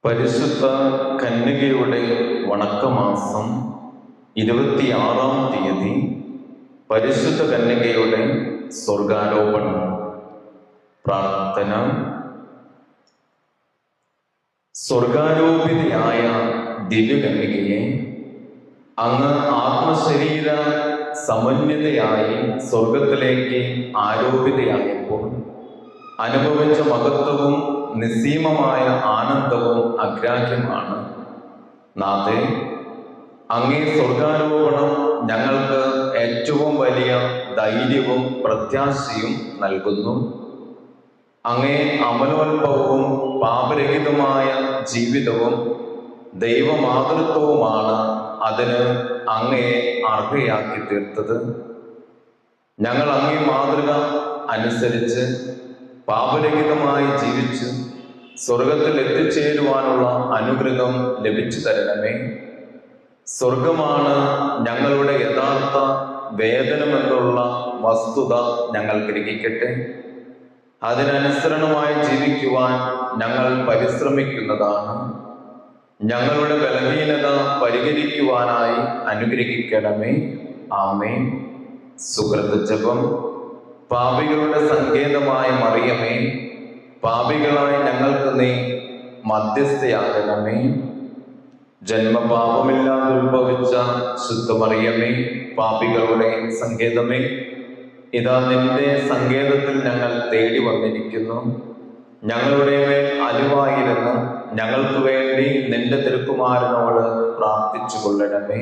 പരിശുദ്ധ കന്യകയുടെ വണക്കമാസം 26-ാം തീയതി പരിശുദ്ധ കന്യകയുടെ സ്വർഗാരോപണം. പ്രാർത്ഥന. സ്വർഗാരോപിതയായ ദിവ്യകന്യകയെ അങ്ങ് ആത്മശരീര സമന്വിതയായി സ്വർഗത്തിലേക്ക് ആരോപിതയായപ്പോൾ അനുഭവിച്ച മഹത്വവും നിസ്സീമമായ ആനന്ദവും അഗ്രാഹ്യമാണ്. നാഥേ, അങ്ങേ സ്വർഗാരോപണം ഞങ്ങൾക്ക് ഏറ്റവും വലിയ ധൈര്യവും പ്രത്യാശയും നൽകുന്നു. അങ്ങേ അമലോത്ഭവവും പാപരഹിതമായ ജീവിതവും ദൈവമാതൃത്വവുമാണ് അതിന് അങ്ങയെ അർഹയാക്കി തീർത്തത്. ഞങ്ങൾ അങ്ങേ മാതൃക അനുസരിച്ച് പാപരഹിതമായി ജീവിച്ച് സ്വർഗത്തിൽ എത്തിച്ചേരുവാനുള്ള അനുഗ്രഹം ലഭിച്ചു തരണമേ. സ്വർഗമാണ് ഞങ്ങളുടെ യഥാർത്ഥ വേതനമെന്നുള്ള വസ്തുത ഞങ്ങൾ ഗ്രഹിക്കട്ടെ. അതിനനുസരണമായി ജീവിക്കുവാൻ ഞങ്ങൾ പരിശ്രമിക്കുന്നതാണ്. ഞങ്ങളുടെ ബലഹീനത പരിഹരിക്കുവാനായി അനുഗ്രഹിക്കണമേ. ആമേൻ. സുകൃത ജപം. പാപികളുടെ സങ്കേതമായ മറിയമേ, പാപികളായ ഞങ്ങൾക്ക് നീ മധ്യസ്ഥയാകണമേ. ജന്മപാപമില്ലാതെ ഉത്ഭവിച്ച ശുദ്ധമറിയമേ, പാപികളുടെ സങ്കേതമേ, ഇതാ നിന്റെ സങ്കേതത്തിൽ ഞങ്ങൾ തേടി വന്നിരിക്കുന്നു. ഞങ്ങളുടെ മേൽ അലിവായിരുന്ന് ഞങ്ങൾക്ക് വേണ്ടി നിന്റെ തിരുക്കുമാരനോട് പ്രാർത്ഥിച്ചു കൊള്ളണമേ.